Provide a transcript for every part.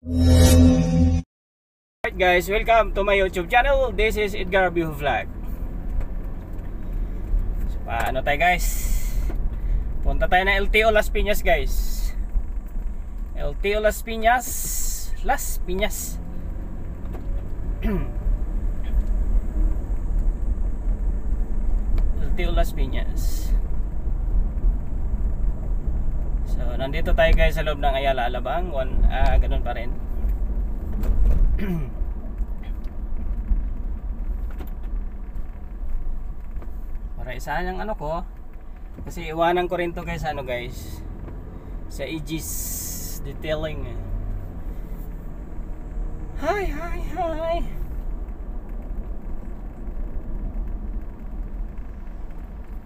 Alright guys, welcome to my YouTube channel. This is Edgar Biho Vlog. So, paano tayo guys? Punta tayo na LTO Las Piñas guys. LTO Las Piñas. Las Piñas. LTO Las Piñas. So, nandito tayo guys sa loob ng Ayala Alabang. Ganun pa rin. Para isahan yung ano ko. Kasi iwanan ko rin to guys, guys, sa Aegis Detailing. Hi.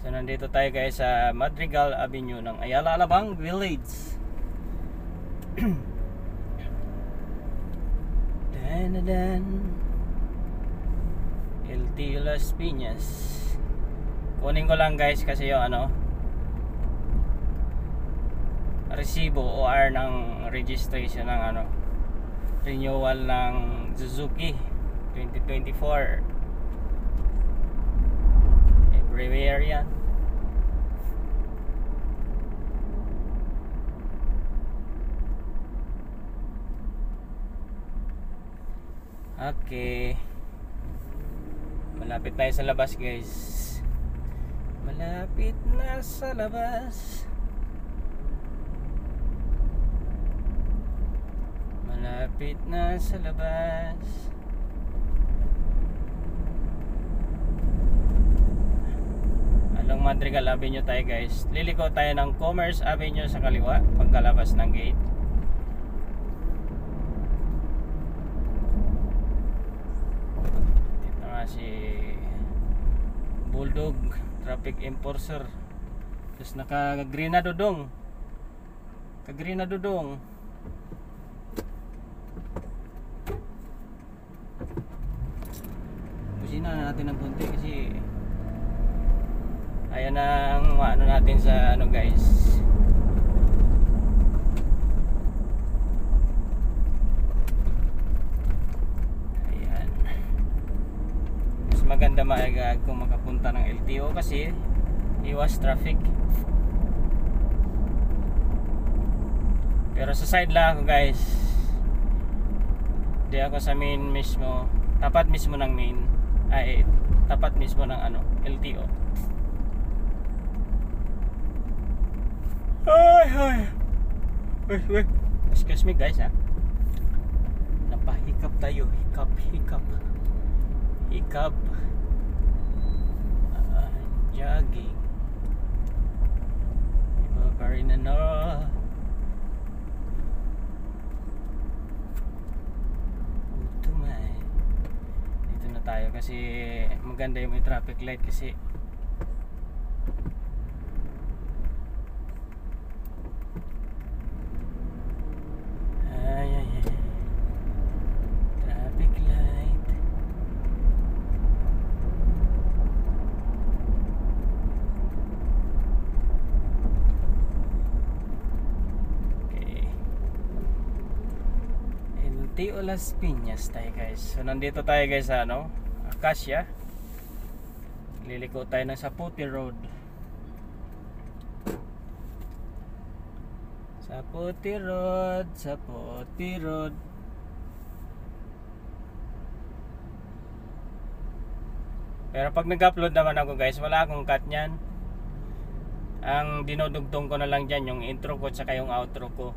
So nandito tayo guys sa Madrigal Avenue ng Ayala Alabang Village. Dan LTO Las Piñas. Kunin ko lang guys kasi yung resibo OR ng registration ng renewal ng Suzuki 2024. Everywhere yan. Okay. Malapit tayo sa labas guys. Malapit na sa labas. Malapit na sa labas. Along Madrigal Avenue tayo guys. Liliko tayo ng Commerce Avenue sa kaliwa pagkalabas ng gate. Dito nga si Bulldog Traffic Enforcer. Tapos naka-green na dudong. Ka-green na dudong. Busina na natin ng konti kasi ayan ang natin sa guys. Ayan. Mas maganda maagag kung makapunta ng LTO kasi iwas traffic. Pero sa side lang ako guys. Di ako sa main mismo. Tapat mismo ng main. Tapat mismo ng LTO. Wait. Excuse me guys napahikap tayo. Hikap. Jogging. Iba pa rin Utumay. Dito na tayo kasi maganda yung may traffic light kasi traffic light. Okay. LTO Las Piñas tayo guys. So nandito tayo guys sa Acacia. Liliko tayo ng Saputi Road. Saputi Road. Pero pag nag-upload naman ako guys, wala akong cut nyan. Ang dinudugtong ko na lang dyan yung intro ko tsaka yung outro ko.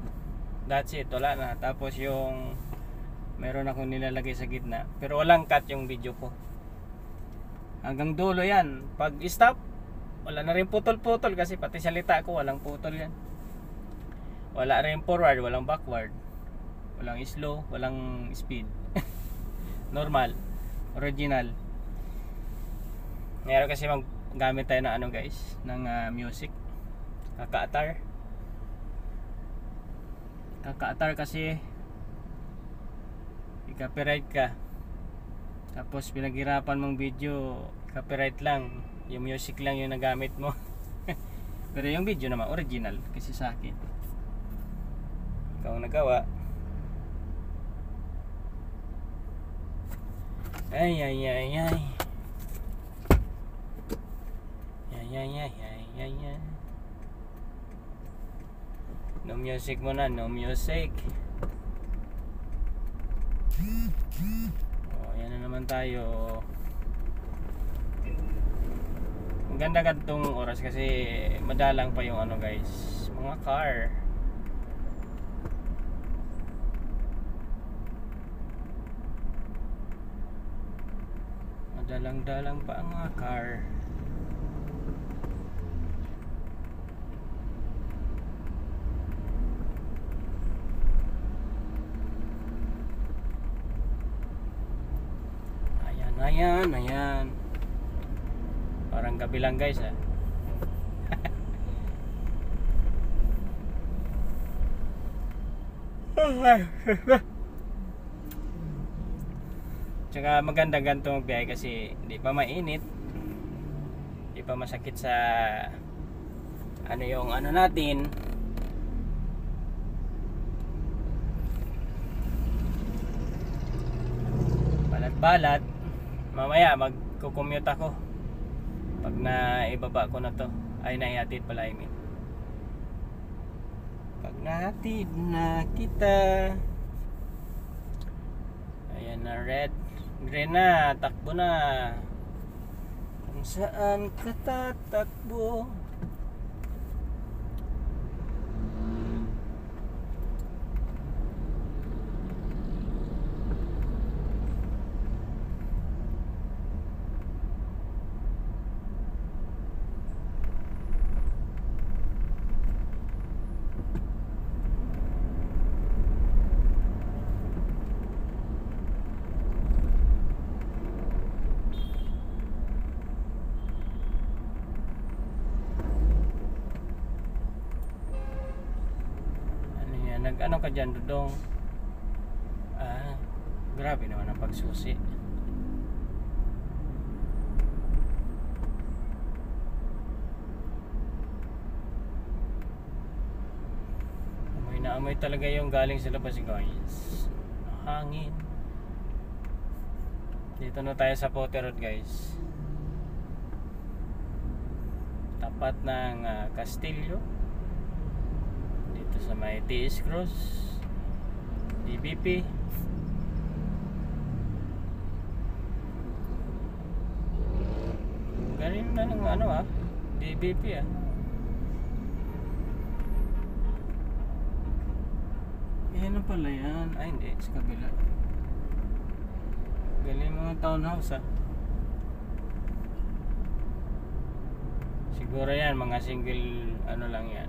That's it, wala na. Tapos yung meron akong nilalagay sa gitna. Pero walang cut yung video ko. Hanggang dulo yan. Pag stop, wala na rin putol-putol kasi pati salita ko walang putol yan. Wala rin forward, walang backward. Walang slow, walang speed. Normal, original. Meron kasi gamit tayo ng guys, ng music. Kakaatar kasi i-copyright ka. Tapos pinaghirapan mong video, copyright lang. Yung music lang yung nagamit mo. Pero yung video naman original kasi sa akin. Ikaw ang nagawa. Ay, ay, ay, ay. Ay, ay, ay, ay, ay, ay. No music muna, no music. Oh, yan na naman tayo. Ang ganda ganitong oras kasi madalang pa yung ano guys, mga car. Madalang-dalang pa ang mga car. Ayan, ayan. Parang gabi lang guys ha. Tsaka maganda ganito magbiyahe kasi hindi pa mainit. Hindi pa masakit sa ano yung ano natin. Balat-balat. Mamaya magko-commute ako pag naibaba ko na to. Ay, naihatid pala, I mean. Pag nahatid na kita. Ayan na, red. Green na, takbo na. Kung saan ka tatakbo. Nag-ano ka dyan, Dudong? Ah, grabe naman ang pagsusi. Amoy na amoy talaga yung galing sa labas guys. Hangin. Dito na tayo sa Pote Road guys. Tapat ng Castillo. Sa may TS Cross DBP. Galing na ng ano DBP Yan na pala yan. Ay hindi, sa kabila. Galing mga townhouse Siguro yan mga single ano lang yan.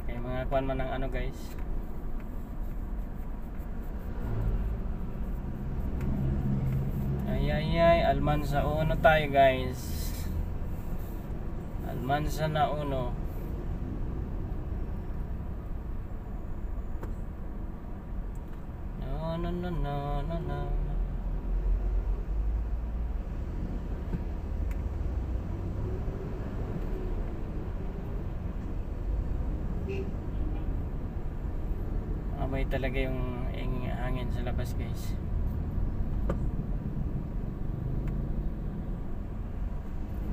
Kaya mga kuwan man ng ano guys. Ay ay ay, Almansa uno tayo guys. Almansa na uno. No no no no no no. Amoy talaga yung hangin sa labas guys.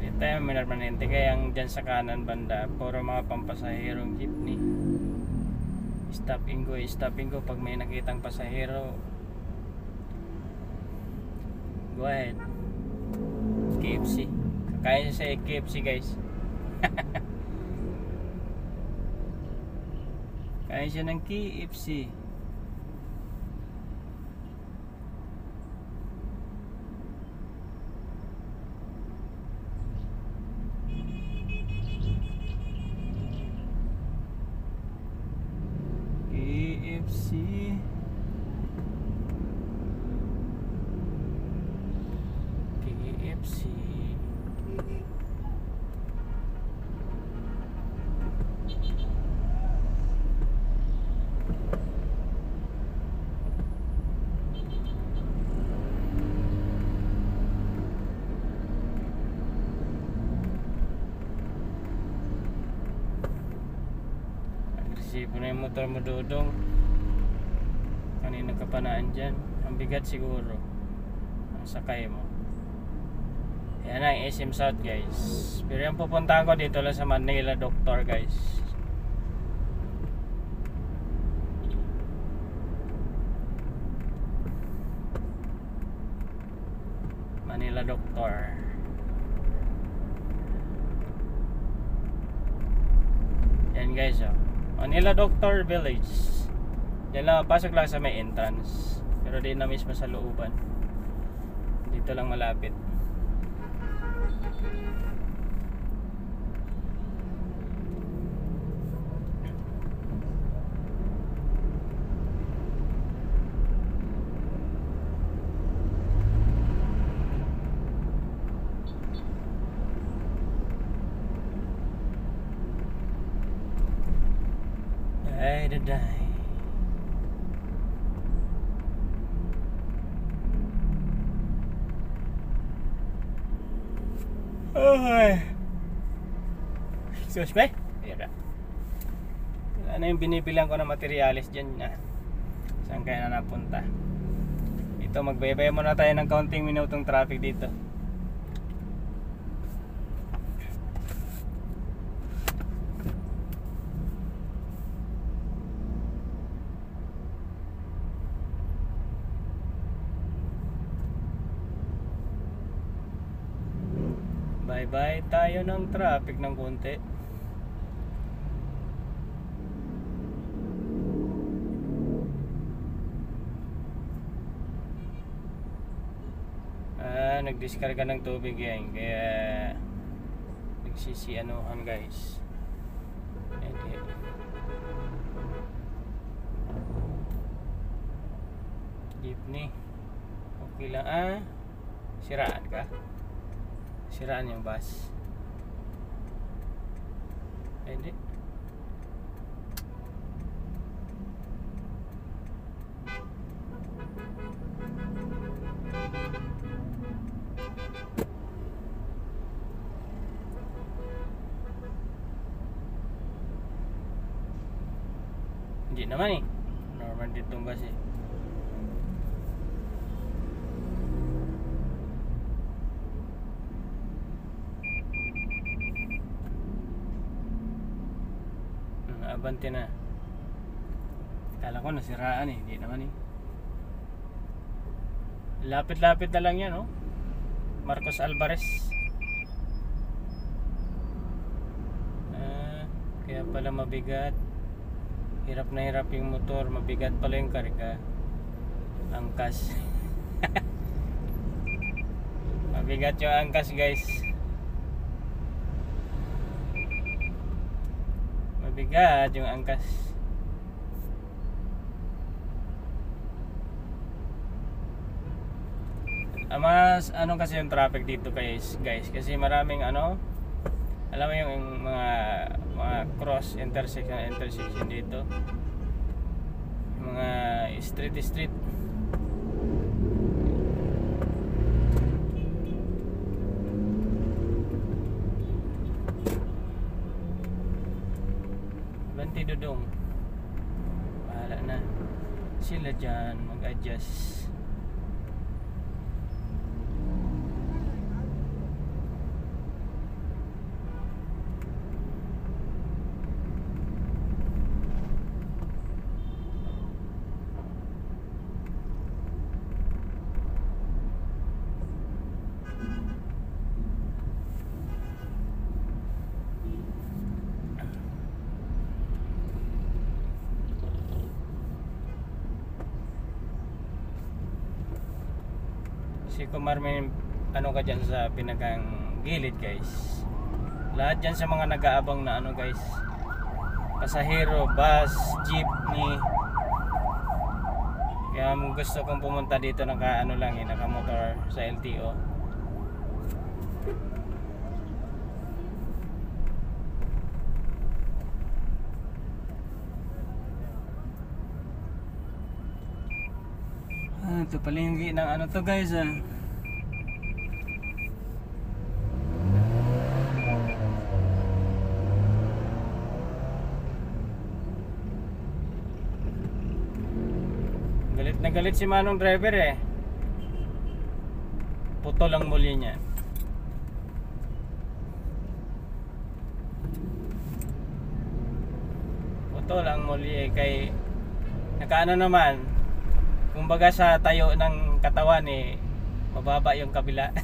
Dito tayo permanente kaya ang dyan sa kanan banda puro mga pampasahirong jeepney. Stop and go pag may nakitang pasahero. Go ahead. KFC. Kaya sa KFC guys. Kaya siya ng KFC. KFC. KFC. Agresibo na yung motor mo, Dudong. Kanina ka pa naan dyan. Ang bigat siguro. sakay mo. Yan ang SM South guys. Pero yung pupuntahan ko dito lang sa Manila Doctor guys. Manila Doctor. Yan guys oh. Manila Doctor Village. Diyan lang, pasok lang sa may entrance. Pero di na mismo sa looban. Dito lang malapit. Ay, daday. Okay. Excuse me? Ayan. Ano yung binibilang ko na materialis dyan na? Saan kaya na napunta? Ito, magbaybay muna tayo ng kaunting minutong traffic dito. Bye-bye tayo ng traffic ng konti. Nagdiskarga ng tubig yan. Kaya nagsisianuhan guys. Jeepney. Okay lang siraan ka? Siraan yung bus. Hindi. Hindi naman eh. Normal ditong bus eh. Abante na. Kala ko nasiraan eh. Hindi naman eh. Lapit-lapit na lang yan oh. Marcos Alvarez. Kaya pala mabigat. Hirap na hirap yung motor. Mabigat pala yung karga. Angkas. Mabigat yung angkas guys. Mabigat yung angkas. Mas ano kasi yung traffic dito guys, kasi maraming ano, alam mo yung mga cross intersection dito, mga street. Banti Dudong, bahala na sila dyan mag-adjust. Si Kumar, may ano ka dyan sa pinakang gilid guys. Lahat dyan sa mga nag-aabang na ano guys, pasahero, bus, jeepney. Kaya gusto kong pumunta dito naka ano lang naka motor sa LTO. Ito palinggi ng ano to guys Galit na galit si Manong driver eh. putol ang muli niya. Putol ang muli kay nakaano naman, kumbaga sa tayo ng katawan mababa yung kabila.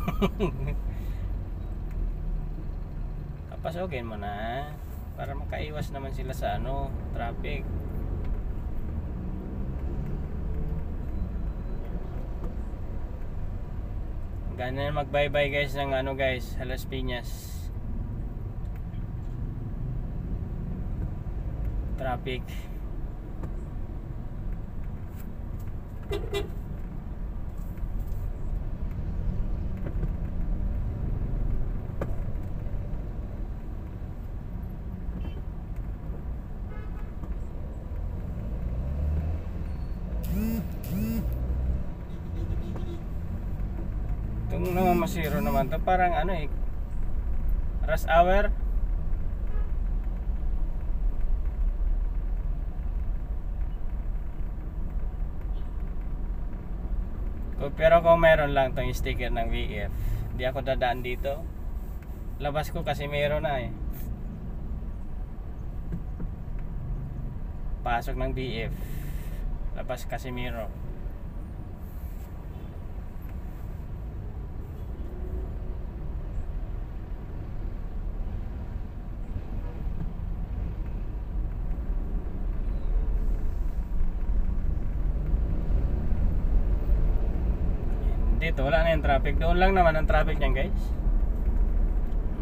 Kapasugin mo na para makaiwas naman sila sa traffic. Ganyan mag-bye-bye guys ng guys, Las Piñas. Traffic. Itong naman masiro naman to, parang rush hour. Pero kung meron lang tong sticker ng VF, di ako dadaan dito. Labas ko kasi meron na pasok ng VF, labas kasi meron. Dito wala na yung traffic, doon lang naman ang traffic niyan guys.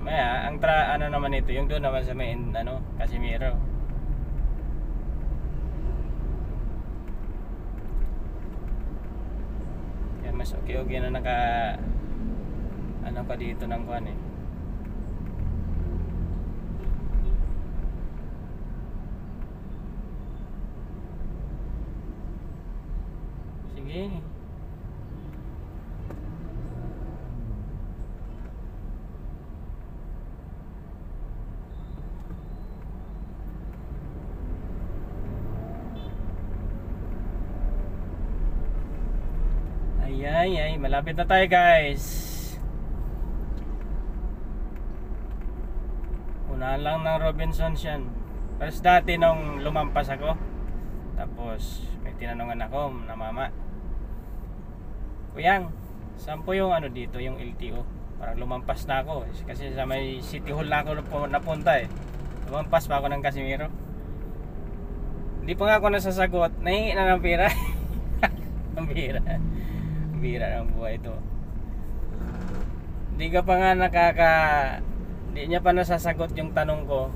Maya ang naman ito, yung doon naman sa main Casimiro. Yan mas okay na naka pa dito ng kuan Sige. Ay, malapit na tayo guys. Unahan lang ng Robinsons yan. Pero dati nung lumampas ako, tapos may tinanungan ako na mama, Kuyang, saan po yung dito, yung LTO? Parang lumampas na ako kasi sa may City Hall na ako napunta Lumampas pa ako ng Casimiro. Hindi pa nga ako nasasagot, nahingi na ng pera. Ang bira ng buhay ito. Hindi ka pa nga hindi niya pa nasasagot yung tanong ko,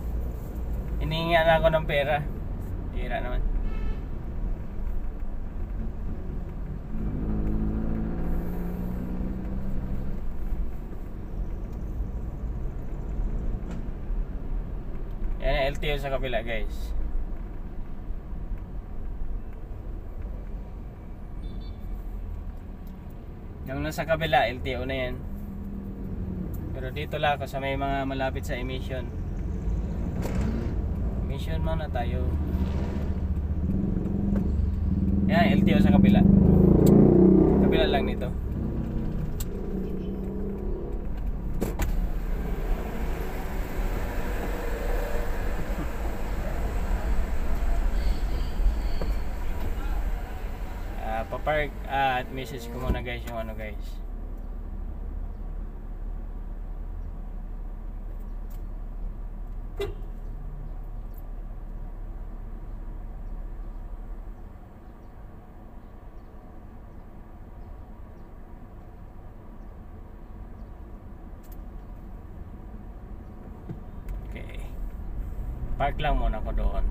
hinihingi na ako ng pera. Bira naman. Yan ang LTO sa kabila guys. Yung nasa kabila, LTO na yan. Pero dito lang ako sa may mga malapit sa emission. Emission muna tayo. Yan, LTO sa kabila. Kabila lang nito. Papark at message ko muna guys yung guys. Okay, park lang muna ako doon.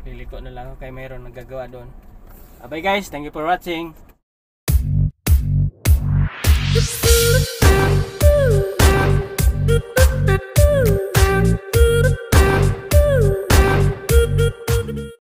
Liliko na lang ako kay mayroon nagagawa doon. Bye guys, thank you for watching.